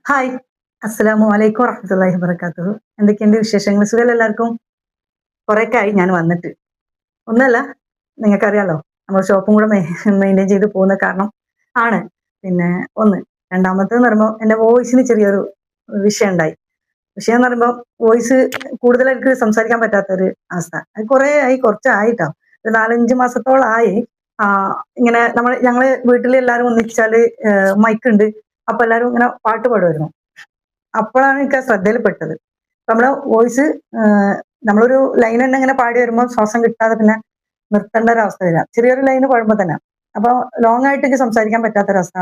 Hi. അസ്സലാമു അലൈക്കും വറഹ്മത്തുള്ളാഹി വബറകാതുഹു. എന്തൊക്കെയുണ്ട് വിശേഷങ്ങൾ? സുഖല്ലേ എല്ലാവർക്കും? കുറെയൊക്കെ ആയി ഞാൻ വന്നിട്ട്. ഒന്നുമല്ല, നിങ്ങൾക്കറിയാലോ നമ്മൾ ഷോപ്പും കൂടെ മെയിൻറ്റെയിൻ ചെയ്ത് പോകുന്ന കാരണം ആണ്. പിന്നെ ഒന്ന്. രണ്ടാമത്തേന്ന് പറയുമ്പോ എന്റെ വോയിസിന് ചെറിയൊരു വിഷയം ഉണ്ടായി. വിഷയം എന്ന് പറയുമ്പോ വോയിസ് കൂടുതലായിട്ട് സംസാരിക്കാൻ പറ്റാത്തൊരു അവസ്ഥ. അത് കുറേ ആയി, കുറച്ചായിട്ടോ. ഒരു 4, 5 മാസത്തോളായി. ഇങ്ങനെ ഞങ്ങള് വീട്ടില് എല്ലാരും ഒന്നിച്ചാല് മൈക്കുണ്ട്. അപ്പൊ എല്ലാരും ഇങ്ങനെ പാട്ട് പാടുമായിരുന്നു. അപ്പോഴാണ് എനിക്ക് ആ ശ്രദ്ധയിൽപ്പെട്ടത്. നമ്മളെ വോയിസ് നമ്മളൊരു ലൈൻ തന്നെ ഇങ്ങനെ പാടി വരുമ്പോൾ ശ്വാസം കിട്ടാതെ പിന്നെ നിർത്തേണ്ട ഒരവസ്ഥ വരിക. ചെറിയൊരു ലൈന് പാടുമ്പോൾ തന്നെ. അപ്പൊ ലോങ് ആയിട്ട് എനിക്ക് സംസാരിക്കാൻ പറ്റാത്തൊരവസ്ഥ.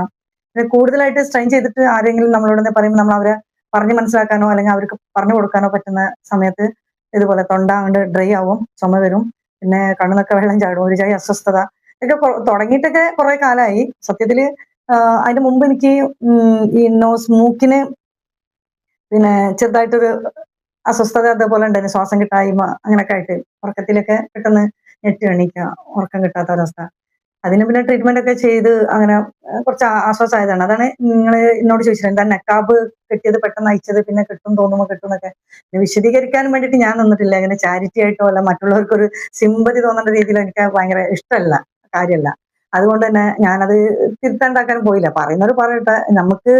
പിന്നെ കൂടുതലായിട്ട് സ്ട്രെയിൻ ചെയ്തിട്ട് ആരെങ്കിലും നമ്മളോട് പറയുമ്പോൾ നമ്മൾ അവരെ പറഞ്ഞ് മനസ്സിലാക്കാനോ അല്ലെങ്കിൽ അവർക്ക് പറഞ്ഞു കൊടുക്കാനോ പറ്റുന്ന സമയത്ത് ഇതുപോലെ തൊണ്ട അങ്ങോട്ട് ഡ്രൈ ആവും, ചുമ വരും, പിന്നെ കണ്ണുനൊക്കെ വെള്ളം ചാടും, ഒരു ചായ അസ്വസ്ഥത ഇതൊക്കെ തുടങ്ങിയിട്ടൊക്കെ കുറെ കാലമായി. സത്യത്തില് അതിന്റെ മുമ്പ് എനിക്ക് ഈ മൂക്കിന് പിന്നെ ചെറുതായിട്ടൊരു അസ്വസ്ഥത അതേപോലെ ഉണ്ടായിരുന്നു. ശ്വാസം കിട്ടായ്മ അങ്ങനെയൊക്കെ ആയിട്ട് ഉറക്കത്തിലൊക്കെ പെട്ടെന്ന് ഞെട്ടി എണീക്കുക, ഉറക്കം കിട്ടാത്ത ഒരവസ്ഥ. അതിന് പിന്നെ ട്രീറ്റ്മെന്റ് ഒക്കെ ചെയ്ത് അങ്ങനെ കുറച്ച് ആശ്വാസമായതാണ്. അതാണ് നിങ്ങൾ എന്നോട് ചോദിച്ചത് എന്താ നക്കാബ് കെട്ടിയത് പെട്ടെന്ന് അയച്ചത്, പിന്നെ കെട്ടും തോന്നുമ്പോൾ കെട്ടും എന്നൊക്കെ. വിശദീകരിക്കാനും വേണ്ടിയിട്ട് ഞാൻ നിന്നിട്ടില്ല. അങ്ങനെ ചാരിറ്റി ആയിട്ടോ അല്ല മറ്റുള്ളവർക്കൊരു സിമ്പതി തോന്നേണ്ട രീതിയിൽ എനിക്ക് ഭയങ്കര ഇഷ്ടമല്ല, കാര്യമല്ല. അതുകൊണ്ട് തന്നെ ഞാനത് തിരുത്താണ്ടാക്കാനും പോയില്ല. പറയുന്നവർ പറയട്ടെ. നമുക്ക്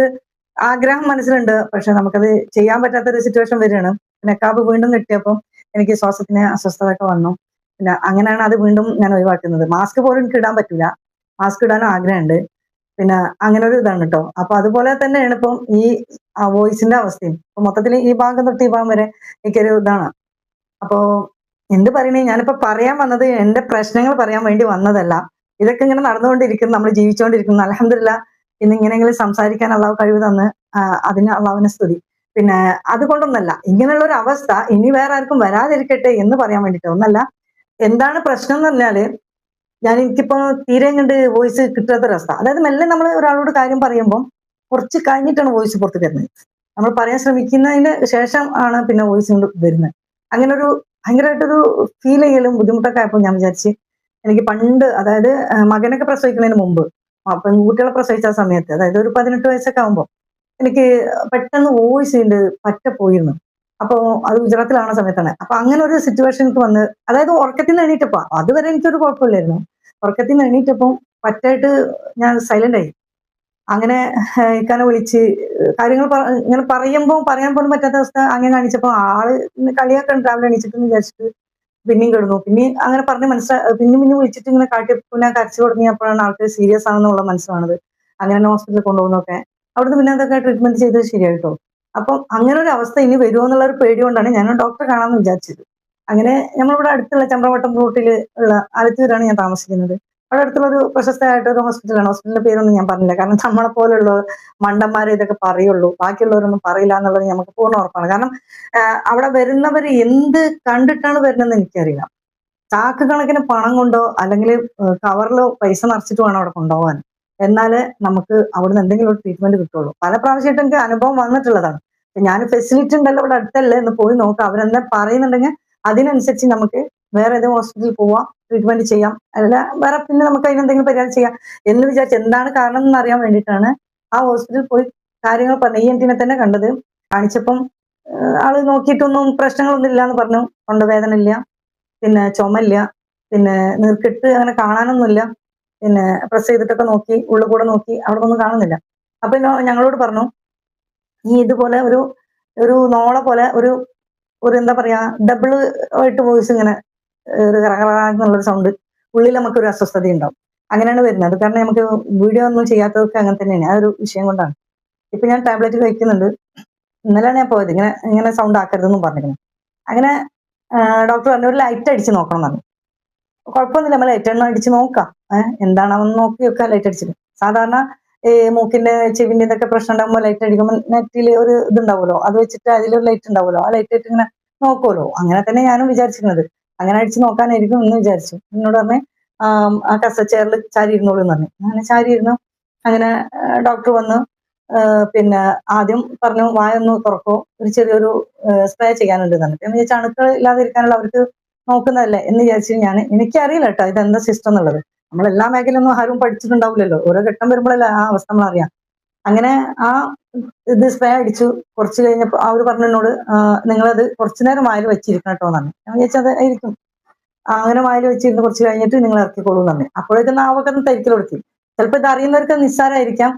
ആഗ്രഹം മനസ്സിലുണ്ട്, പക്ഷെ നമുക്കത് ചെയ്യാൻ പറ്റാത്തൊരു സിറ്റുവേഷൻ വരികയാണ്. നക്കാബ് വീണ്ടും കെട്ടിയപ്പം എനിക്ക് ശ്വാസത്തിന് അസ്വസ്ഥതയൊക്കെ വന്നു. പിന്നെ അങ്ങനെയാണ് അത് വീണ്ടും ഞാൻ ഒഴിവാക്കുന്നത്. മാസ്ക് പോലും എനിക്ക് ഇടാൻ പറ്റില്ല. മാസ്ക് ഇടാൻ ആഗ്രഹമുണ്ട്. പിന്നെ അങ്ങനെ ഒരു ഇതാണ് കേട്ടോ. അപ്പൊ അതുപോലെ തന്നെയാണ് ഇപ്പം ഈ വോയിസിന്റെ അവസ്ഥയും. ഇപ്പൊ മൊത്തത്തിൽ ഈ ഭാഗം തൊട്ട് ഈ ഭാഗം വരെ എനിക്കൊരു ഇതാണ്. അപ്പോ എന്ത് പറയണേ, ഞാനിപ്പോ പറയാൻ വന്നത് എന്റെ പ്രശ്നങ്ങൾ പറയാൻ വേണ്ടി വന്നതല്ല. ഇതൊക്കെ ഇങ്ങനെ നടന്നുകൊണ്ടിരിക്കുന്നു, നമ്മൾ ജീവിച്ചുകൊണ്ടിരിക്കുന്നു. അൽഹംദുലില്ലാഹ് ഇന്ന് ഇങ്ങനെയെങ്കിലും സംസാരിക്കാൻ അള്ളാഹു കഴിവ് തന്ന് അതിന് അള്ളാഹുവിനെ സ്തുതി. പിന്നെ അതുകൊണ്ടൊന്നല്ല, ഇങ്ങനെയുള്ള ഒരു അവസ്ഥ ഇനി വേറെ ആർക്കും വരാതിരിക്കട്ടെ എന്ന് പറയാൻ വേണ്ടിട്ട് ഒന്നല്ല. എന്താണ് പ്രശ്നം എന്ന് പറഞ്ഞാല് എനിക്കിപ്പോ തീരെ കണ്ട് വോയിസ് കിട്ടാത്തൊരവസ്ഥ. അതായത് മെല്ലെ നമ്മൾ ഒരാളോട് കാര്യം പറയുമ്പോൾ കുറച്ച് കഴിഞ്ഞിട്ടാണ് വോയിസ് പുറത്ത് വരുന്നത്. നമ്മൾ പറയാൻ ശ്രമിക്കുന്നതിന് ശേഷം ആണ് പിന്നെ വോയിസ് കൊണ്ട് വരുന്നത്. അങ്ങനെ ഒരു ഭയങ്കരമായിട്ടൊരു ഫീൽ ചെയ്യലും ബുദ്ധിമുട്ടൊക്കെ ആയപ്പോൾ ഞാൻ വിചാരിച്ച് എനിക്ക് പണ്ട്, അതായത് മകനൊക്കെ പ്രസവിക്കുന്നതിന് മുമ്പ്, പെൺകുട്ടികളെ പ്രസവിച്ച സമയത്ത്, അതായത് ഒരു 18 വയസ്സൊക്കെ ആകുമ്പോൾ എനിക്ക് പെട്ടെന്ന് വോയിസ് ഉണ്ട് പറ്റ പോയിരുന്നു. അപ്പൊ അത് ഗുജറാത്തിലാവുന്ന സമയത്താണ്. അപ്പൊ അങ്ങനെ ഒരു സിറ്റുവേഷൻ എനിക്ക് വന്ന്, അതായത് ഉറക്കത്തിൽ നിന്ന് എണീറ്റപ്പോ അതുവരെ എനിക്കൊരു കുഴപ്പമില്ലായിരുന്നു. ഉറക്കത്തിൽ നിന്ന് എണീറ്റപ്പം പറ്റായിട്ട് ഞാൻ സൈലന്റ് ആയി. അങ്ങനെ ഇക്കാനെ വിളിച്ച് കാര്യങ്ങൾ ഇങ്ങനെ പറയുമ്പോൾ പറയാൻ പോലും പറ്റാത്ത അവസ്ഥ അങ്ങനെ കാണിച്ചപ്പോ ആള് കളിയാക്കാൻ രാവിലെ എണീച്ചിട്ടെന്ന് വിചാരിച്ചിട്ട് പിന്നെയും കിടന്നു. പിന്നെ അങ്ങനെ പറഞ്ഞ് പിന്നെയും പിന്നെ വിളിച്ചിട്ട് ഇങ്ങനെ കാട്ടിയപ്പോൾ ഞാൻ കരച്ചു തുടങ്ങിയപ്പോഴാണ് ആൾക്ക് സീരിയസ് ആണെന്നുള്ള മനസ്സിലാണത്. അങ്ങനെ ഹോസ്പിറ്റലിൽ കൊണ്ടുപോകുന്നൊക്കെ അവിടുന്ന് പിന്നെ അതൊക്കെ ട്രീറ്റ്മെന്റ് ചെയ്ത് ശരിയായിട്ടോ. അപ്പം അങ്ങനെ ഒരു അവസ്ഥ ഇനി വരുമോ എന്നുള്ള ഒരു പേടി കൊണ്ടാണ് ഞാൻ ഡോക്ടറെ കാണാമെന്ന് വിചാരിച്ചത്. അങ്ങനെ നമ്മളിവിടെ അടുത്തുള്ള ചമ്രവട്ടം റൂട്ടിൽ ഉള്ള ആലത്തൂരാണ് ഞാൻ താമസിക്കുന്നത്. അവിടെ അടുത്തുള്ള ഒരു പ്രശസ്തമായിട്ട് ഒരു ഹോസ്പിറ്റലാണ്. ഹോസ്പിറ്റലിന്റെ പേരൊന്നും ഞാൻ പറഞ്ഞില്ല, കാരണം നമ്മളെ പോലുള്ള മണ്ടന്മാരെ ഇതൊക്കെ പറയുള്ളൂ, ബാക്കിയുള്ളവരൊന്നും പറയില്ല എന്നുള്ളത് നമുക്ക് പൂർണ്ണ ഉറപ്പാണ്. കാരണം അവിടെ വരുന്നവർ എന്ത് കണ്ടിട്ടാണ് വരുന്നതെന്ന് എനിക്കറിയില്ല. ചാക്ക് കണക്കിന് പണം കൊണ്ടോ അല്ലെങ്കിൽ കവറിലോ പൈസ നിറച്ചിട്ട് വേണം അവിടെ കൊണ്ടുപോകാൻ. എന്നാലേ നമുക്ക് അവിടുന്ന് എന്തെങ്കിലും ഒരു ട്രീറ്റ്മെന്റ് കിട്ടുള്ളൂ. പല പ്രാവശ്യമായിട്ട് എനിക്ക് അനുഭവം വന്നിട്ടുള്ളതാണ്. ഞാൻ ഫെസിലിറ്റി ഉണ്ടല്ലോ ഇവിടെ അടുത്തല്ലേ എന്ന് പോയി നോക്കാം. അവരെന്താ പറയുന്നുണ്ടെങ്കിൽ അതിനനുസരിച്ച് നമുക്ക് വേറെ ഏതെങ്കിലും ഹോസ്പിറ്റലിൽ പോവാം, ട്രീറ്റ്മെന്റ് ചെയ്യാം. അല്ല വേറെ പിന്നെ നമുക്ക് അതിനെന്തെങ്കിലും പരിഹാരം ചെയ്യാം എന്ന് വിചാരിച്ച് എന്താണ് കാരണം എന്ന് അറിയാൻ വേണ്ടിയിട്ടാണ് ആ ഹോസ്പിറ്റലിൽ പോയി കാര്യങ്ങൾ പറഞ്ഞു. ENT തന്നെ കണ്ടത്. കാണിച്ചപ്പം ആള് നോക്കിയിട്ടൊന്നും പ്രശ്നങ്ങളൊന്നും ഇല്ല എന്ന് പറഞ്ഞു. തൊണ്ടവേദന ഇല്ല, പിന്നെ ചുമയില്ല, പിന്നെ നീർക്കെട്ട് അങ്ങനെ കാണാനൊന്നുമില്ല. പിന്നെ പ്രസ് ചെയ്തിട്ടൊക്കെ നോക്കി, ഉള്ളിൽ കൂടെ നോക്കി, അവിടെ ഒന്നും കാണുന്നില്ല. അപ്പൊ ഞങ്ങളോട് പറഞ്ഞു ഈ ഇതുപോലെ ഒരു ഒരു നോള പോലെ ഒരു ഒരു എന്താ പറയാ ഡബിൾ ആയിട്ട് വോയിസ് ഇങ്ങനെ ഒരു എന്നുള്ളൊരു സൗണ്ട് ഉള്ളിൽ നമുക്കൊരു അസ്വസ്ഥത ഉണ്ടാവും. അങ്ങനെയാണ് വരുന്നത്. അത് കാരണം നമുക്ക് വീഡിയോ ഒന്നും ചെയ്യാത്തതൊക്കെ അങ്ങനെ തന്നെയാണ്. ആ ഒരു വിഷയം കൊണ്ടാണ്. ഇപ്പൊ ഞാൻ ടാബ്ലറ്റ് കഴിക്കുന്നുണ്ട്. ഇന്നലെയാണ് ഞാൻ പോയത്. ഇങ്ങനെ ഇങ്ങനെ സൗണ്ട് ആക്കരുതെന്നും പറഞ്ഞിരുന്നു. അങ്ങനെ ഡോക്ടർ പറഞ്ഞു ഒരു ലൈറ്റ് അടിച്ച് നോക്കണം എന്ന് പറഞ്ഞു. കുഴപ്പമൊന്നുമില്ല, നമ്മൾ ലൈറ്റ് എണ്ണം അടിച്ച് നോക്കാം. എന്താണെന്ന് നോക്കി വെക്കാം ലൈറ്റ് അടിച്ചിട്ട്. സാധാരണ ഈ മൂക്കിന്റെ ചെവിന്റെ ഇതൊക്കെ പ്രശ്നം ഉണ്ടാകുമ്പോൾ ലൈറ്റ് അടിക്കുമ്പോൾ നെറ്റിൽ ഒരു ഇതുണ്ടാവുമല്ലോ, അത് വെച്ചിട്ട് അതിലൊരു ലൈറ്റ് ഉണ്ടാവുമല്ലോ, ആ ലൈറ്റ് ആയിട്ട് ഇങ്ങനെ നോക്കുമല്ലോ. അങ്ങനെ തന്നെ ഞാനും വിചാരിച്ചിരുന്നത്. അങ്ങനെ അടിച്ച് നോക്കാനായിരിക്കും എന്ന് വിചാരിച്ചു. എന്നോട് പറഞ്ഞ് ആ ചെയറിൽ ചാരി ഇരുന്നോളൂ എന്ന് പറഞ്ഞു. അങ്ങനെ ചാരി ഇരുന്നു. അങ്ങനെ ഡോക്ടർ വന്ന് പിന്നെ ആദ്യം പറഞ്ഞു വായൊന്ന് തുറക്കോ, ഒരു ചെറിയൊരു സ്പ്രേ ചെയ്യാനുണ്ട് എന്ന്. ഞാൻ വിചാരിച്ചു അണുക്കൾ ഇല്ലാതിരിക്കാനുള്ള അവർക്ക് നോക്കുന്നതല്ലേ എന്ന് വിചാരിച്ചു. എനിക്കറിയില്ല കേട്ടോ ഇതെന്താ സിസ്റ്റം എന്നുള്ളത്. നമ്മൾ എല്ലാ മേഖലയൊന്നും ആരും പഠിച്ചിട്ടുണ്ടാവില്ലല്ലോ. ഓരോ ഘട്ടം വരുമ്പോഴല്ലേ ആ അവസ്ഥ നമ്മൾ അറിയാം. അങ്ങനെ ആ ഇത് സ്പ്രേ അടിച്ചു. കുറച്ച് കഴിഞ്ഞപ്പോൾ അവർ പറഞ്ഞു എന്നോട്, നിങ്ങളത് കുറച്ചു നേരം വായിൽ വെച്ചിരിക്കണം കേട്ടോ എന്നാണ്. ഞാൻ വിചാരിച്ചത് ആയിരിക്കും. അങ്ങനെ വായിൽ വെച്ചിരുന്ന് കുറച്ച് കഴിഞ്ഞിട്ട് നിങ്ങൾ ഇറക്കിക്കോളൂ എന്ന് പറഞ്ഞു. അപ്പോഴേക്കും നാവൊക്കെ ഒന്ന് തരിക്കൽ കൊടുത്തി. ചിലപ്പോൾ ഇത് അറിയുന്നവർക്ക് നിസ്സാരമായിരിക്കാം.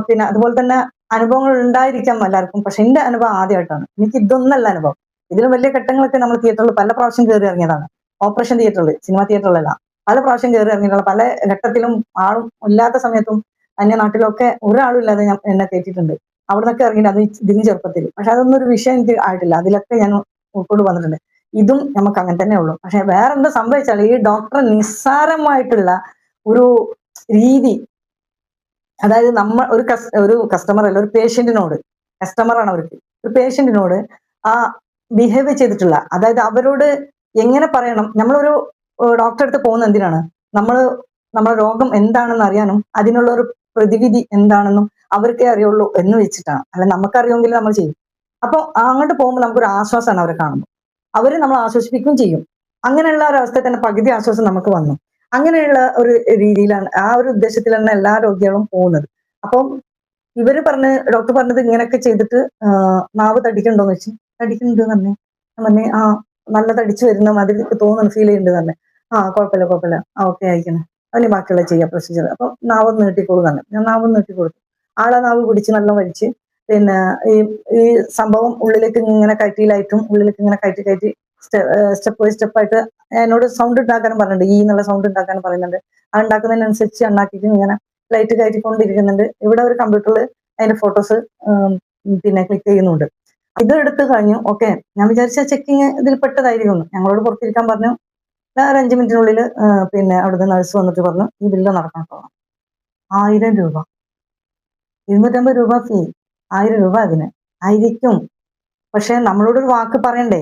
പിന്നെ അതുപോലെ തന്നെ അനുഭവങ്ങൾ ഉണ്ടായിരിക്കാം എല്ലാവർക്കും. പക്ഷെ എന്റെ അനുഭവം ആദ്യമായിട്ടാണ്. എനിക്ക് ഇതൊന്നല്ല അനുഭവം. ഇതിലും വലിയ ഘട്ടങ്ങളൊക്കെ നമ്മൾ തിയേറ്ററിൽ പല പ്രാവശ്യം കയറി ഇറങ്ങിയതാണ്. ഓപ്പറേഷൻ തിയേറ്ററിൽ, സിനിമ തിയേറ്ററിലല്ല, പല പ്രാവശ്യം കയറി ഇറങ്ങിയിട്ടുള്ള, പല ഘട്ടത്തിലും ആളും ഇല്ലാത്ത സമയത്തും അന്യ നാട്ടിലൊക്കെ ഒരാളും ഇല്ലാതെ ഞാൻ എന്നെ കയറ്റിയിട്ടുണ്ട്. അവിടെ നിന്നൊക്കെ ഇറങ്ങിയിട്ട് അത് ഇതിന് ചെറുപ്പത്തിൽ. പക്ഷെ അതൊന്നും ഒരു വിഷയം എനിക്ക് ആയിട്ടില്ല. അതിലൊക്കെ ഞാൻ ഉൾക്കൊണ്ട് വന്നിട്ടുണ്ട്. ഇതും നമുക്ക് അങ്ങനെ തന്നെ ഉള്ളൂ. പക്ഷെ വേറെ എന്താ സംഭവിച്ചാൽ ഈ ഡോക്ടർ നിസ്സാരമായിട്ടുള്ള ഒരു രീതി, അതായത് നമ്മൾ ഒരു കസ്റ്റമർ അല്ല, ഒരു പേഷ്യന്റിനോട്, കസ്റ്റമറാണ് അവർക്ക്, ഒരു പേഷ്യന്റിനോട് ആ ബിഹേവ് ചെയ്തിട്ടുള്ള, അതായത് അവരോട് എങ്ങനെ പറയണം. നമ്മളൊരു ഡോക്ടറെ അടുത്ത് പോകുന്ന എന്തിനാണ്? നമ്മളെ രോഗം എന്താണെന്ന് അറിയാനും അതിനുള്ള ഒരു പ്രതിവിധി എന്താണെന്നും അവർക്കേ അറിയുള്ളൂ എന്ന് വെച്ചിട്ടാണ്. അല്ല, നമുക്കറിയുമെങ്കിൽ നമ്മൾ ചെയ്യും. അപ്പൊ അങ്ങോട്ട് പോകുമ്പോൾ നമുക്കൊരു ആശ്വാസമാണ് അവരെ കാണുമ്പോൾ. അവര് നമ്മൾ ആശ്വസിപ്പിക്കുകയും ചെയ്യും. അങ്ങനെയുള്ള ഒരു അവസ്ഥയിൽ തന്നെ പകുതി ആശ്വാസം നമുക്ക് വന്നു. അങ്ങനെയുള്ള ഒരു രീതിയിലാണ്, ആ ഒരു ഉദ്ദേശത്തിലാണ് എല്ലാ രോഗികളും പോകുന്നത്. അപ്പം ഡോക്ടർ പറഞ്ഞത് ഇങ്ങനെയൊക്കെ ചെയ്തിട്ട് നാവ് തടിക്കണ്ടോന്ന് വെച്ച്. തടിക്കുന്നുണ്ട് തന്നെ. ഞാൻ പറഞ്ഞേ, നല്ല തടിച്ചു വരുന്ന മാതിരി തോന്നുന്നു, ഫീൽ ചെയ്യുന്നുണ്ട് തന്നെ. കുഴപ്പമില്ല, ഓക്കെ ആയിക്കണേ, അതിന് ബാക്കിയുള്ള ചെയ്യാം പ്രൊസീജിയർ. അപ്പൊ നാവൊന്ന് നീട്ടിക്കോളൂ തന്നെ. ഞാൻ നാവൊന്ന് നീട്ടിക്കൊടുത്തു. ആളെ നാവ് പിടിച്ച് നല്ല വലിച്ച്, പിന്നെ ഈ ഈ സംഭവം ഉള്ളിലേക്ക് ഇങ്ങനെ കയറ്റിയിലായിട്ടും ഉള്ളിലേക്ക് ഇങ്ങനെ കയറ്റി സ്റ്റെപ്പ് ബൈ സ്റ്റെപ്പായിട്ട് എന്നോട് സൗണ്ട് ഉണ്ടാക്കാനും പറഞ്ഞിട്ടുണ്ട്. ഈ എന്നുള്ള സൗണ്ട് ഉണ്ടാക്കാനും പറയുന്നുണ്ട്. ആ ഉണ്ടാക്കുന്നതിനനുസരിച്ച് ഉണ്ടാക്കിയിട്ട് ഇങ്ങനെ ലൈറ്റ് കയറ്റിക്കൊണ്ടിരിക്കുന്നുണ്ട്. ഇവിടെ ഒരു കമ്പ്യൂട്ടറിൽ അതിന്റെ ഫോട്ടോസ് പിന്നെ ക്ലിക്ക് ചെയ്യുന്നുണ്ട്. ഇത് എടുത്തു കഴിഞ്ഞു. ഓക്കെ, ഞാൻ വിചാരിച്ച ചെക്കിങ് ഇതിൽ പെട്ടതായിരിക്കും. ഞങ്ങളോട് പുറത്തിരിക്കാൻ പറഞ്ഞു. ഒരു 5 മിനിറ്റിനുള്ളിൽ പിന്നെ അവിടുന്ന് നഴ്സ് വന്നിട്ട് പറഞ്ഞു, ഈ ബില്ല് നടക്കണം കേട്ടോ. 1000 രൂപ, 250 രൂപ ഫീ, 1000 രൂപ അതിന് ആയിരിക്കും. പക്ഷെ നമ്മളോടൊരു വാക്ക് പറയണ്ടേ?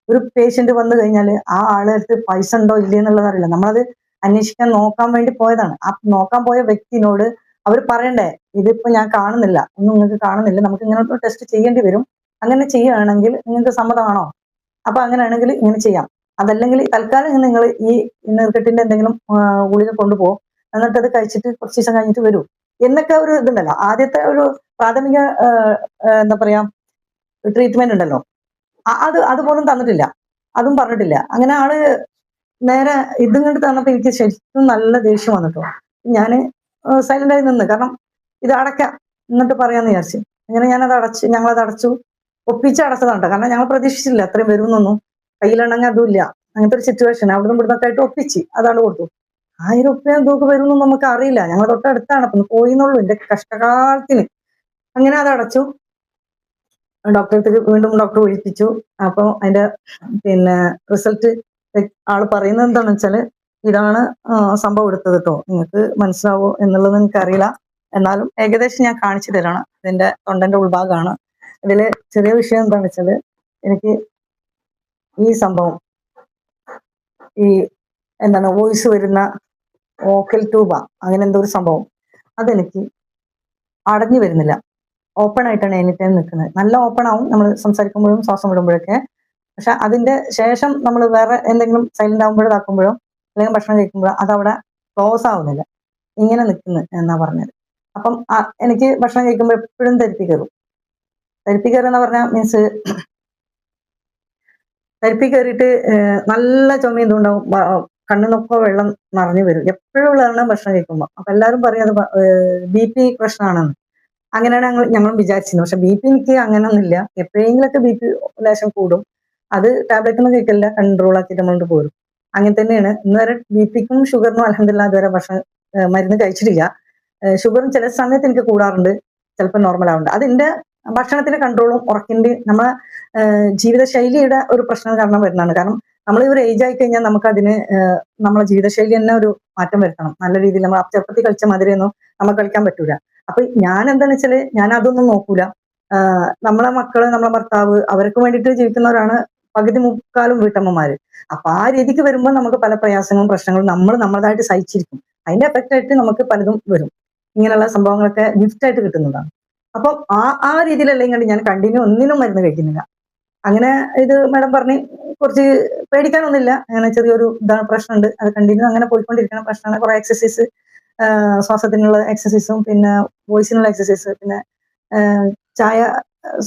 ഒരു പേഷ്യന്റ് വന്നു കഴിഞ്ഞാൽ ആ ആളുകൾക്ക് പൈസ ഉണ്ടോ ഇല്ലേ എന്നുള്ളത് അറിയില്ല. നമ്മളത് അന്വേഷിക്കാൻ നോക്കാൻ വേണ്ടി പോയതാണ്. ആ നോക്കാൻ പോയ വ്യക്തിനോട് അവർ പറയണ്ടേ, ഇതിപ്പോ ഞാൻ കാണുന്നില്ല, ഒന്നും നിങ്ങൾക്ക് കാണുന്നില്ല, നമുക്ക് ഇങ്ങനെ ടെസ്റ്റ് ചെയ്യേണ്ടി വരും. അങ്ങനെ ചെയ്യുകയാണെങ്കിൽ നിങ്ങൾക്ക് സമ്മതമാണോ? അപ്പൊ അങ്ങനെയാണെങ്കിൽ ഇങ്ങനെ ചെയ്യാം. അതല്ലെങ്കിൽ തൽക്കാലം നിങ്ങൾ ഈ നീർക്കെട്ടിന്റെ എന്തെങ്കിലും ഗുളിക കൊണ്ടുപോകും, എന്നിട്ട് അത് കഴിച്ചിട്ട് കുറച്ച് ദിവസം കഴിഞ്ഞിട്ട് വരൂ എന്നൊക്കെ ഒരു ഇതുണ്ടല്ലോ. ആദ്യത്തെ ഒരു പ്രാഥമിക എന്താ പറയാ ട്രീറ്റ്മെന്റ് ഉണ്ടല്ലോ, അതുപോലും തന്നിട്ടില്ല, അതും പറഞ്ഞിട്ടില്ല. അങ്ങനെ ആള് നേരെ ഇതും കണ്ട് തന്നപ്പോ എനിക്ക് ശരിക്കും നല്ല ദേഷ്യം വന്നിട്ടോ. ഞാന് സൈലന്റ് ആയി നിന്ന്. കാരണം ഇത് അടയ്ക്കാം എന്നിട്ട് പറയാന്ന് വിചാരിച്ചു. അങ്ങനെ ഞങ്ങളത് അടച്ചു. ഒപ്പിച്ച് അടച്ചതാണ്. കാരണം ഞങ്ങൾ പ്രതീക്ഷിച്ചില്ല അത്രയും വരുമെന്നൊന്നും. കയ്യിലുണ്ടെങ്കിൽ അതും ഇല്ല. അങ്ങനത്തെ ഒരു സിറ്റുവേഷൻ. അവിടുന്ന് ഇവിടുന്നൊക്കെ ആയിട്ട് ഒപ്പിച്ച് അതാണ് കൊടുത്തു. 1000 റുപ്യ എന്തൊക്കെ വരുമെന്നും നമുക്ക് അറിയില്ല. ഞങ്ങൾ തൊട്ടടുത്താണ്, അപ്പം പോയിന്നുള്ളൂ എന്റെ കഷ്ടകാലത്തിന്. അങ്ങനെ അത് അടച്ചു. ഡോക്ടറെ അടുത്ത് വീണ്ടും ഡോക്ടർ വിളിപ്പിച്ചു. അപ്പോൾ അതിന്റെ പിന്നെ റിസൾട്ട് ആള് പറയുന്നത് എന്താണെന്ന് വെച്ചാല്, ഇതാണ് സംഭവം എടുത്തത് കേട്ടോ, നിങ്ങൾക്ക് മനസ്സിലാവോ എന്നുള്ളത് എനിക്കറിയില്ല, എന്നാലും ഏകദേശം ഞാൻ കാണിച്ചു തരാണ്. ഇതിന്റെ തൊണ്ടന്റെ ഉൾഭാഗമാണ്. ഇതില് ചെറിയ വിഷയം എന്താണെന്ന് വെച്ചാല്, എനിക്ക് ഈ സംഭവം, ഈ എന്താണ് വോയിസ് വരുന്ന വോക്കൽ ട്യൂബ, അങ്ങനെ എന്തോ ഒരു സംഭവം, അതെനിക്ക് അടഞ്ഞു വരുന്നില്ല. ഓപ്പൺ ആയിട്ടാണ് എനി ടൈം നിൽക്കുന്നത്. നല്ല ഓപ്പൺ ആവും നമ്മൾ സംസാരിക്കുമ്പോഴും ശ്വാസം വിടുമ്പോഴൊക്കെ. പക്ഷെ അതിന്റെ ശേഷം നമ്മൾ വേറെ എന്തെങ്കിലും സൈലന്റ് ആകുമ്പോഴോ ഇതാക്കുമ്പോഴോ അല്ലെങ്കിൽ ഭക്ഷണം കഴിക്കുമ്പോഴോ അതവിടെ ക്ലോസ് ആവുന്നില്ല, ഇങ്ങനെ നിൽക്കുന്നു എന്നാ പറഞ്ഞത്. അപ്പം എനിക്ക് ഭക്ഷണം കഴിക്കുമ്പോൾ എപ്പോഴും തരിപ്പി കയറും. തരിപ്പി കയറുക എന്ന് പറഞ്ഞാൽ മീൻസ് തരിപ്പി കയറിയിട്ട് നല്ല ചുമയും ഇതുണ്ടാവും, കണ്ണിനൊക്കെ വെള്ളം നിറഞ്ഞു വരും. എപ്പോഴും ഉള്ളതാണ് ഭക്ഷണം കഴിക്കുമ്പോൾ. അപ്പൊ എല്ലാവരും പറയും അത് BP പ്രശ്നമാണെന്ന്. അങ്ങനെയാണ് ഞങ്ങൾ വിചാരിച്ചിരുന്നത്. പക്ഷെ BP എനിക്ക് അങ്ങനെയൊന്നുമില്ല. എപ്പോഴെങ്കിലൊക്കെ BP ലേശം കൂടും. അത് ടാബ്ലറ്റ് ഒന്നും കഴിക്കില്ല, കൺട്രോൾ ആക്കിയിട്ട് നമ്മളുകൊണ്ട് പോരും. അങ്ങനെ തന്നെയാണ്. ഇന്ന് വരെ BPക്കും ഷുഗറിനും അൽഹംദുലില്ലാഹ് ഇതുവരെ മരുന്ന് കഴിച്ചിട്ടില്ല. ഷുഗറും ചില സമയത്ത് എനിക്ക് കൂടാറുണ്ട്, ചിലപ്പോൾ നോർമൽ ആവുന്നുണ്ട്. അതിന്റെ ഭക്ഷണത്തിന്റെ കൺട്രോളും ഉറക്കിന്റെ നമ്മളെ ജീവിതശൈലിയുടെ ഒരു പ്രശ്നം കാരണം വരുന്നതാണ്. കാരണം നമ്മൾ ഒരു ഏജ് ആയി കഴിഞ്ഞാൽ നമുക്ക് അതിന് നമ്മളെ ജീവിതശൈലി തന്നെ ഒരു മാറ്റം വരുത്തണം. നല്ല രീതിയിൽ നമ്മൾ ചെറുപ്പത്തിൽ കളിച്ച മാതിരിയൊന്നും നമുക്ക് കളിക്കാൻ പറ്റൂല. അപ്പൊ ഞാൻ എന്താണെന്ന് വെച്ചാല്, ഞാൻ അതൊന്നും നോക്കൂല. നമ്മളെ മക്കള്, നമ്മളെ ഭർത്താവ്, അവർക്ക് വേണ്ടിയിട്ട് ജീവിക്കുന്നവരാണ് പകുതി മുക്കാലും വീട്ടമ്മമാര്. അപ്പൊ ആ രീതിക്ക് വരുമ്പോൾ നമുക്ക് പല പ്രയാസങ്ങളും പ്രശ്നങ്ങളും നമ്മൾ നമ്മളതായിട്ട് സഹിച്ചിരിക്കും. അതിന്റെ എഫക്റ്റ് ആയിട്ട് നമുക്ക് പലതും വരും. ഇങ്ങനെയുള്ള സംഭവങ്ങളൊക്കെ ഗിഫ്റ്റ് ആയിട്ട് കിട്ടുന്നതാണ്. അപ്പം ആ രീതിയിലല്ലെങ്കിൽ ഞാൻ കണ്ടിന്യൂ ഒന്നിനും മരുന്ന് കഴിക്കുന്നില്ല. അങ്ങനെ ഇത് മാഡം പറഞ്ഞ് കുറച്ച് പേടിക്കാനൊന്നുമില്ല, അങ്ങനെ ചെറിയൊരു ഇതാണ് പ്രശ്നമുണ്ട്, അത് കണ്ടിന്യൂ അങ്ങനെ പോയിക്കൊണ്ടിരിക്കുന്ന പ്രശ്നമാണ്. കുറെ എക്സസൈസ്, ശ്വാസത്തിനുള്ള എക്സസൈസും പിന്നെ വോയിസിനുള്ള എക്സസൈസ്, പിന്നെ ചായ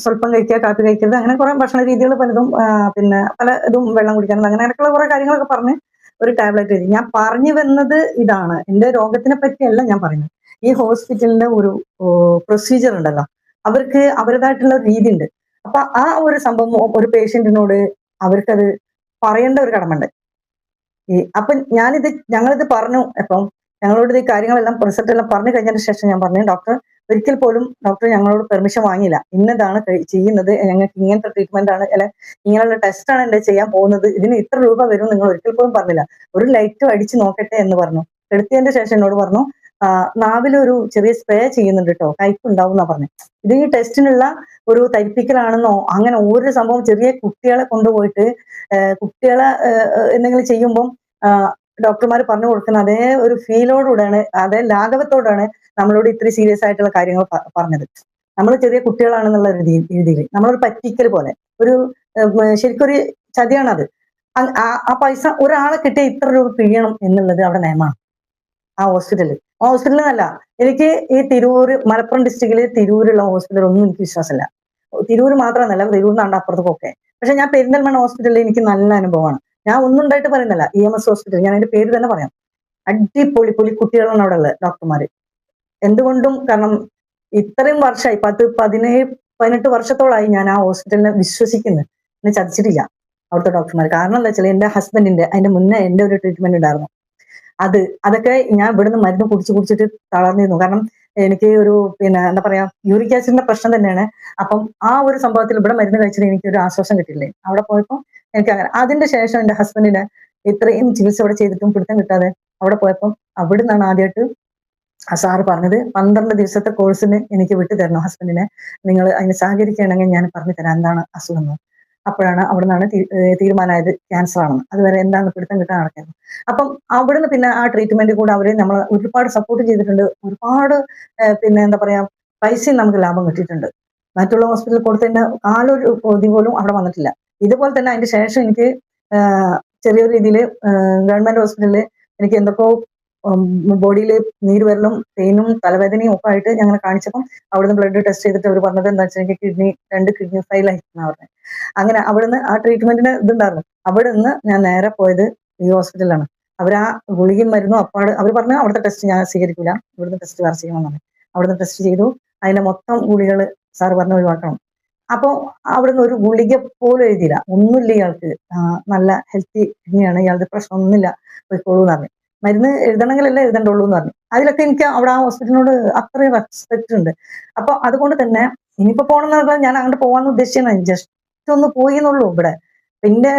സ്വല്പം കഴിക്കുക, കാപ്പി കഴിക്കരുത്, അങ്ങനെ കുറെ ഭക്ഷണ രീതികൾ പലതും, പിന്നെ പല ഇതും വെള്ളം കുടിക്കണം, അങ്ങനെയൊക്കെയുള്ള കുറെ കാര്യങ്ങളൊക്കെ പറഞ്ഞ് ഒരു ടാബ്ലറ്റ് എഴുതി. ഞാൻ പറഞ്ഞു വന്നത് ഇതാണ്, എന്റെ രോഗത്തിനെ പറ്റിയല്ല ഞാൻ പറയുന്നത്. ഈ ഹോസ്പിറ്റലിന്റെ ഒരു പ്രൊസീജിയർ ഉണ്ടല്ലോ, അവർക്ക് അവരുടേതായിട്ടുള്ള ഒരു രീതി ഉണ്ട്. അപ്പൊ ആ ഒരു സംഭവം ഒരു പേഷ്യന്റിനോട് അവർക്കത് പറയേണ്ട ഒരു കടമയുണ്ട്. അപ്പൊ ഞങ്ങളിത് പറഞ്ഞു. അപ്പം ഞങ്ങളോട് ഈ കാര്യങ്ങളെല്ലാം റിസൾട്ട് എല്ലാം പറഞ്ഞു കഴിഞ്ഞതിന് ശേഷം ഞാൻ പറഞ്ഞു, ഡോക്ടർ ഒരിക്കൽ പോലും ഡോക്ടർ ഞങ്ങളോട് പെർമിഷൻ വാങ്ങിയില്ല, ഇന്നതാണ് ചെയ്യുന്നത്, ഞങ്ങൾക്ക് ഇങ്ങനത്തെ ട്രീറ്റ്മെന്റ് ആണ്, അല്ലെ ഇങ്ങനെയുള്ള ടെസ്റ്റ് ആണ് എന്റെ ചെയ്യാൻ പോകുന്നത്, ഇതിന് ഇത്ര രൂപ വരും നിങ്ങൾ ഒരിക്കൽ പോലും പറഞ്ഞില്ല. ഒരു ലൈറ്റ് അടിച്ച് നോക്കട്ടെ എന്ന് പറഞ്ഞു. എടുത്തതിന്റെ ശേഷം എന്നോട് പറഞ്ഞു, നാവിലൊരു ചെറിയ സ്പ്രേ ചെയ്യുന്നുണ്ട് കേട്ടോ, കയ്പ് ഉണ്ടാവും എന്നാ പറഞ്ഞു. ഇത് ഈ ടെസ്റ്റിനുള്ള ഒരു തരിപ്പിക്കലാണെന്നോ അങ്ങനെ ഒരു സംഭവം, ചെറിയ കുട്ടികളെ കൊണ്ടുപോയിട്ട് കുട്ടികളെ എന്തെങ്കിലും ചെയ്യുമ്പം ഡോക്ടർമാർ പറഞ്ഞു കൊടുക്കുന്ന അതേ ഒരു ഫീലോടുകൂടെയാണ്, അതേ ലാഘവത്തോടാണ് നമ്മളോട് ഇത്രയും സീരിയസ് ആയിട്ടുള്ള കാര്യങ്ങൾ പറഞ്ഞത്. നമ്മൾ ചെറിയ കുട്ടികളാണെന്നുള്ള ഒരു രീതിയിൽ നമ്മളൊരു പറ്റിക്കൽ പോലെ ഒരു ശരിക്കൊരു ചതിയാണത്. ആ പൈസ ഒരാളെ കിട്ടിയ ഇത്ര രൂപ പിഴിയണം എന്നുള്ളത് അവിടെ നിയമമാണ് ആ ഹോസ്പിറ്റലിൽ. ആ ഹോസ്പിറ്റലിനല്ല, എനിക്ക് ഈ തിരൂര്, മലപ്പുറം ഡിസ്ട്രിക്റ്റില് തിരൂരുള്ള ഹോസ്പിറ്റൽ ഒന്നും എനിക്ക് വിശ്വാസമില്ല. തിരൂര് മാത്രമെന്നല്ല, തിരൂരിനാണ്ട് അപ്പുറത്തേക്കൊക്കെ. പക്ഷെ ഞാൻ പെരിന്തൽമണ്ണ ഹോസ്പിറ്റലിൽ എനിക്ക് നല്ല അനുഭവമാണ്. ഞാൻ ഒന്നും ഉണ്ടായിട്ട് പറയുന്നില്ല. EMS ഹോസ്പിറ്റൽ, ഞാൻ അതിന്റെ പേര് തന്നെ പറയാം. അടിപൊളി കുട്ടികളാണ് അവിടെ ഉള്ളത് ഡോക്ടർമാര്. എന്തുകൊണ്ടും, കാരണം ഇത്രയും വർഷമായി, 17-18 വർഷത്തോളമായി ഞാൻ ആ ഹോസ്പിറ്റലിനെ വിശ്വസിക്കുന്നു. എന്നെ ചതിച്ചിട്ടില്ല അവിടുത്തെ ഡോക്ടർമാർ. കാരണം എന്താ വെച്ചാൽ എന്റെ ഹസ്ബൻഡിന്റെ അതിന്റെ മുന്നേ എന്റെ ഒരു ട്രീറ്റ്മെന്റ് ഉണ്ടായിരുന്നു. അതൊക്കെ ഞാൻ ഇവിടുന്ന് മരുന്ന് കുടിച്ചിട്ട് തളർന്നിരുന്നു. കാരണം എനിക്ക് ഒരു എന്താ പറയാ, യൂറിക് ആസിഡിന്റെ പ്രശ്നം തന്നെയാണ്. അപ്പം ആ ഒരു സംഭവത്തിൽ ഇവിടെ മരുന്ന് കഴിച്ചിട്ട് എനിക്ക് ഒരു ആശ്വാസം കിട്ടിയില്ലേ. അവിടെ പോയപ്പോൾ എനിക്ക് അങ്ങനെ, അതിന്റെ ശേഷം എന്റെ ഹസ്ബൻഡിന് ഇത്രയും ചികിത്സ അവിടെ ചെയ്തിട്ടും പിടുത്തം കിട്ടാതെ അവിടെ പോയപ്പം അവിടെ നിന്നാണ് ആദ്യമായിട്ട് ആ സാറ് പറഞ്ഞത്, 12 ദിവസത്തെ കോഴ്സിന് എനിക്ക് വിട്ടു തരണം ഹസ്ബൻഡിനെ, നിങ്ങൾ അതിന് സഹകരിക്കുകയാണെങ്കിൽ ഞാൻ പറഞ്ഞു തരാം എന്താണ് അസുഖം എന്ന്. അപ്പോഴാണ് അവിടെ നിന്നാണ് തീരുമാനമായത് ക്യാൻസർ ആണെന്ന്. അതുവരെ എന്താണ് പിടുത്തം കിട്ടാൻ നടക്കുന്നത്. അപ്പം അവിടുന്ന് പിന്നെ ആ ട്രീറ്റ്മെന്റ് കൂടെ അവര് നമ്മളെ ഒരുപാട് സപ്പോർട്ട് ചെയ്തിട്ടുണ്ട്. ഒരുപാട് എന്താ പറയാ, പൈസയും നമുക്ക് ലാഭം കിട്ടിയിട്ടുണ്ട്. മറ്റുള്ള ഹോസ്പിറ്റലിൽ കൊടുത്തതിന്റെ കാലൊരു പൊതി പോലും അവിടെ വന്നിട്ടില്ല. ഇതുപോലെ തന്നെ അതിന്റെ ശേഷം എനിക്ക് ചെറിയൊരു രീതിയിൽ ഗവൺമെന്റ് ഹോസ്പിറ്റലിൽ എനിക്ക് എന്തൊക്കെയോ ബോഡിയിൽ നീര് വരലും പെയിനും തലവേദനയും ഒക്കെ ആയിട്ട് ഞങ്ങൾ കാണിച്ചപ്പം അവിടുന്ന് ബ്ലഡ് ടെസ്റ്റ് ചെയ്തിട്ട് അവർ പറഞ്ഞത് എന്താ വെച്ചാൽ എനിക്ക് 2 കിഡ്നി ഫെയിൽ ആയിട്ടാണ് പറഞ്ഞത്. അങ്ങനെ അവിടുന്ന് ആ ട്രീറ്റ്മെന്റിന് ഇതുണ്ടായിരുന്നു. അവിടെ നിന്ന് ഞാൻ നേരെ പോയത് ഈ ഹോസ്പിറ്റലിലാണ്. അവർ ആ ഗുളികയും മരുന്നും അപ്പാട് അവർ പറഞ്ഞു അവിടുത്തെ ടെസ്റ്റ് ഞാൻ സ്വീകരിക്കില്ല, ഇവിടുന്ന് ടെസ്റ്റ് വേറെ ചെയ്യണമെന്നാണ്. അവിടുന്ന് ടെസ്റ്റ് ചെയ്തു. അതിന്റെ മൊത്തം ഗുളികൾ സാർ പറഞ്ഞ് ഒഴിവാക്കണം. അപ്പൊ അവിടുന്ന് ഒരു ഗുളിക പോലും എഴുതിയില്ല. ഒന്നുമില്ല ഇയാൾക്ക്, നല്ല ഹെൽത്തി കിഡ്നിയാണ്, ഇയാളുടെ പ്രശ്നമൊന്നുമില്ല, പോയിക്കോളൂ എന്ന് പറഞ്ഞു. മരുന്ന് എഴുതണമെങ്കിലല്ലേ എഴുതണ്ടുള്ളൂ എന്ന് പറഞ്ഞു. അതിലൊക്കെ എനിക്ക് അവിടെ ആ ഹോസ്പിറ്റലിനോട് അത്രയും റെസ്പെക്ട് ഉണ്ട്. അപ്പൊ അതുകൊണ്ട് തന്നെ ഇനിയിപ്പോ പോകണമെന്ന് പറഞ്ഞാൽ ഞാൻ അങ്ങോട്ട് പോകാൻ ഉദ്ദേശിച്ചാണ്, ജസ്റ്റ് ഒന്ന് പോയി എന്നുള്ളൂ ഇവിടെ. പിന്നെ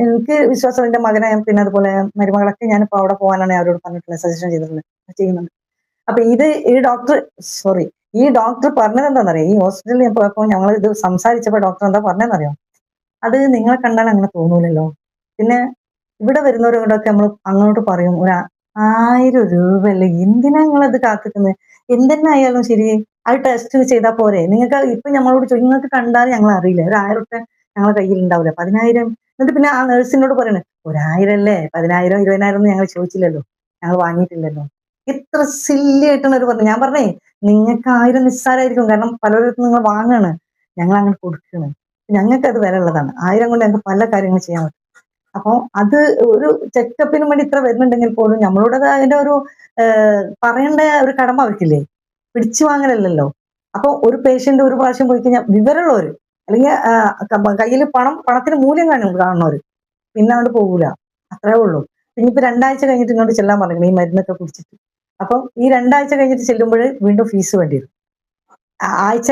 എനിക്ക് വിശ്വാസം, എന്റെ മകനെ പിന്നെ അതുപോലെ മരുമകളൊക്കെ ഞാനിപ്പോ അവിടെ പോകാനാണ് അവരോട് പറഞ്ഞിട്ടുള്ളത്, സജഷൻ ചെയ്തിട്ടുള്ളത്, ചെയ്യുന്നുണ്ട്. അപ്പൊ ഈ ഡോക്ടർ പറഞ്ഞത് എന്താണെന്നറിയാം, ഈ ഹോസ്പിറ്റലിൽ ഞാൻ പോയപ്പോ ഞങ്ങൾ ഇത് സംസാരിച്ചപ്പോ ഡോക്ടർ എന്താ പറഞ്ഞതെന്നറിയോ, അത് നിങ്ങളെ കണ്ടാൽ അങ്ങനെ തോന്നൂലല്ലോ, പിന്നെ ഇവിടെ വരുന്നവരോടൊക്കെ നമ്മൾ അങ്ങോട്ട് പറയും ഒരു 1000 രൂപയല്ലേ, എന്തിനാ നിങ്ങളത് കാത്തിക്കുന്നത്, എന്തെന്നെ ആയാലും ശരി അത് ടെസ്റ്റ് ചെയ്താൽ പോരെ, നിങ്ങൾക്ക് ഇപ്പൊ ഞങ്ങളോട് നിങ്ങൾക്ക് കണ്ടാൽ ഞങ്ങൾ അറിയില്ല, ഒരു 1000 റുപ്യ ഞങ്ങളെ കയ്യിൽ ഉണ്ടാവില്ല, 10,000. എന്നിട്ട് പിന്നെ ആ നഴ്സിനോട് പറയണേ, 1000 അല്ലേ, 10,000 20,000 ഒന്നും ഞങ്ങൾ ചോദിച്ചില്ലല്ലോ, ഞങ്ങൾ വാങ്ങിയിട്ടില്ലല്ലോ. ഇത്ര സില്ലി ആയിട്ടാണ് അവർ പറഞ്ഞത്. ഞാൻ പറഞ്ഞേ, നിങ്ങൾക്ക് 1000 നിസ്സാരമായിരിക്കും, കാരണം പലയിടത്തും നിങ്ങൾ വാങ്ങാണ്, ഞങ്ങൾ അങ്ങനെ കൊടുക്കണം, ഞങ്ങൾക്ക് അത് വില ഉള്ളതാണ്. 1000 കൊണ്ട് ഞങ്ങൾക്ക് പല കാര്യങ്ങൾ ചെയ്യാൻ പറ്റും. അപ്പൊ അത് ഒരു ചെക്കപ്പിന് വേണ്ടി ഇത്ര വരുന്നുണ്ടെങ്കിൽ പോലും നമ്മളോട് അതിന്റെ ഒരു പറയേണ്ട ഒരു കടമ അവർക്കില്ലേ, പിടിച്ചു വാങ്ങലല്ലല്ലോ. അപ്പൊ ഒരു പേഷ്യന്റ് ഒരു പ്രാവശ്യം പോയി കഴിഞ്ഞാൽ വിവരമുള്ളവര്, അല്ലെങ്കിൽ കയ്യിൽ പണത്തിന് മൂല്യം കാണുന്നവര് പിന്നെ അങ്ങോട്ട് പോകൂല, അത്രേ ഉള്ളൂ. പിന്നെ ഇപ്പൊ 2 ആഴ്ച കഴിഞ്ഞിട്ട് ഇങ്ങോട്ട് ചെല്ലാൻ പറഞ്ഞു ഈ മരുന്നൊക്കെ കുടിച്ചിട്ട്. അപ്പൊ ഈ 2 ആഴ്ച കഴിഞ്ഞിട്ട് ചെല്ലുമ്പോൾ വീണ്ടും ഫീസ് വേണ്ടി വരും.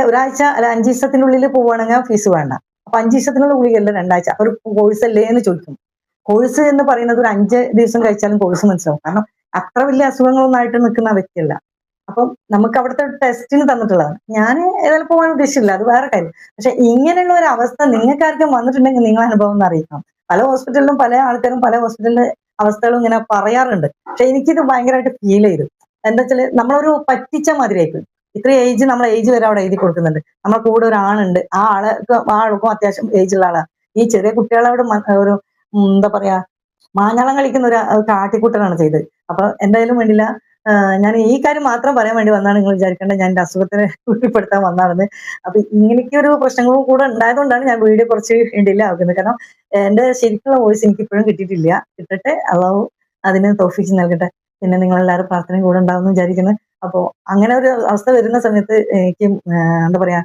ഒരാഴ്ച അല്ല 5 ദിവസത്തിനുള്ളിൽ പോവുകയാണെങ്കിൽ ഫീസ് വേണ്ട. അപ്പൊ 5 ദിവസത്തിനുള്ള ഗുളികയല്ല 2 ആഴ്ച, ഒരു കോഴ്സ് അല്ലേ എന്ന് ചോദിക്കും. കോഴ്സ് എന്ന് പറയുന്നത് ഒരു 5 ദിവസം കഴിച്ചാലും കോഴ്സ് മനസ്സിലാവും, കാരണം അത്ര വലിയ അസുഖങ്ങളൊന്നും ആയിട്ട് നിൽക്കുന്ന വ്യക്തിയല്ല. അപ്പം നമുക്ക് അവിടുത്തെ ടെസ്റ്റിന് തന്നിട്ടുള്ളതാണ്. ഞാൻ ഏതായാലും പോകാൻ ഉദ്ദേശിച്ചില്ല, അത് വേറെ കാര്യം. പക്ഷെ ഇങ്ങനെയുള്ള ഒരു അവസ്ഥ നിങ്ങൾക്കാർക്കും വന്നിട്ടുണ്ടെങ്കിൽ നിങ്ങളെ അനുഭവം ഒന്ന് അറിയിക്കണം. പല ഹോസ്പിറ്റലിലും പല ആൾക്കാരും പല ഹോസ്പിറ്റലിലെ അവസ്ഥകളും ഇങ്ങനെ പറയാറുണ്ട്. പക്ഷെ എനിക്കിത് ഭയങ്കരമായിട്ട് ഫീൽ ചെയ്തു. എന്താ വെച്ചാല് നമ്മളൊരു പറ്റിച്ച മാതിരിയായിപ്പോയി. ഇത്ര ഏജ്, നമ്മളെ ഏജ് വരെ അവിടെ എഴുതി കൊടുക്കുന്നുണ്ട്. നമ്മളെ കൂടെ ഒരു ആണുണ്ട്, ആൾക്കും അത്യാവശ്യം ഏജ് ഉള്ള ആളാണ്. ഈ ചെറിയ കുട്ടികളോട് ഒരു എന്താ പറയാ, മാഞ്ഞാളം കളിക്കുന്ന ഒരു കാട്ടിക്കൂട്ടലാണ് ചെയ്തത്. അപ്പൊ എന്തായാലും വേണ്ടില്ല, ഞാൻ ഈ കാര്യം മാത്രം പറയാൻ വേണ്ടി വന്നാണ്, നിങ്ങൾ വിചാരിക്കേണ്ട ഞാൻ എന്റെ അസുഖത്തിനെ കുറ്റപ്പെടുത്താൻ വന്നാണെന്ന്. അപ്പൊ ഇങ്ങനെയൊക്കെ ഒരു പ്രശ്നങ്ങളും കൂടെ ഉണ്ടായതുകൊണ്ടാണ് ഞാൻ വീഡിയോ കുറച്ച് ഡിലേ ആക്കുന്നത്. കാരണം എന്റെ ശരിക്കുള്ള വോയിസ് എനിക്ക് ഇപ്പോഴും കിട്ടിയിട്ടില്ല. കിട്ടട്ടെ, അള്ളാഹു അതിന് തൗഫീഖ് നൽകട്ടെ. പിന്നെ നിങ്ങളെല്ലാവരും പ്രാർത്ഥനയും കൂടെ ഉണ്ടാവുമെന്ന് വിചാരിക്കുന്നു. അപ്പോ അങ്ങനെ ഒരു അവസ്ഥ വരുന്ന സമയത്ത് എനിക്ക് എന്താ പറയാ,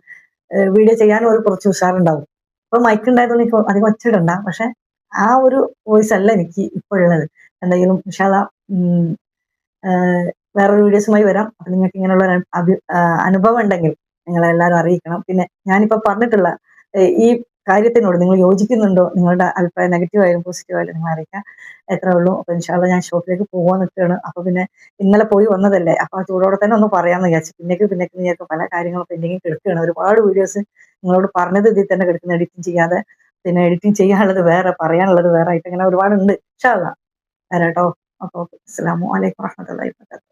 വീഡിയോ ചെയ്യാനും ഒരു കുറച്ച് ഉഷാറുണ്ടാവും. ഇപ്പൊ മൈക്ക് ഉണ്ടായതുകൊണ്ട് എനിക്ക് അധികം ഒച്ചിടണ്ട. പക്ഷെ ആ ഒരു വോയിസ് അല്ല എനിക്ക് ഇപ്പോഴുള്ളത്. എന്തെങ്കിലും ഇൻഷാ അള്ളാ വേറൊരു വീഡിയോസുമായി വരാം. അപ്പൊ നിങ്ങൾക്ക് ഇങ്ങനെയുള്ള ഒരു അനുഭവം ഉണ്ടെങ്കിൽ നിങ്ങളെല്ലാവരും അറിയിക്കണം. പിന്നെ ഞാനിപ്പോ പറഞ്ഞിട്ടുള്ള ഈ കാര്യത്തിനോട് നിങ്ങൾ യോജിക്കുന്നുണ്ടോ, നിങ്ങളുടെ അഭിപ്രായം നെഗറ്റീവ് ആയാലും പോസിറ്റീവ് ആയാലും നിങ്ങൾ അറിയിക്കാം. എത്രേ ഉള്ളൂ. അപ്പൊ ഇൻഷാല്ല ഞാൻ ഷോപ്പിലേക്ക് പോകാൻ നിൽക്കുകയാണ്. അപ്പൊ പിന്നെ ഇന്നലെ പോയി വന്നതല്ലേ, അപ്പൊ ആ ചൂടോടെ തന്നെ ഒന്ന് പറയാമെന്ന് വിചാരിച്ചു. പിന്നേക്ക് വിചാരിക്കും പല കാര്യങ്ങളും പെൻഡിങ് കിടക്കുകയാണ്. ഒരുപാട് വീഡിയോസ് നിങ്ങളോട് പറഞ്ഞത് ഇതിൽ തന്നെ കിടക്കുന്ന, എഡിറ്റിംഗ് ചെയ്യാതെ. പിന്നെ എഡിറ്റിംഗ് ചെയ്യാനുള്ളത് വേറെ, പറയാനുള്ളത് വേറെ ആയിട്ട് ഇങ്ങനെ ഒരുപാടുണ്ട്. ഇൻഷാ അല്ലാ വരാട്ടോ. അപ്പൊ അസ്സലാമു അലൈക്കും വറഹ്മത്തുള്ളാഹി വബറകാതുഹു.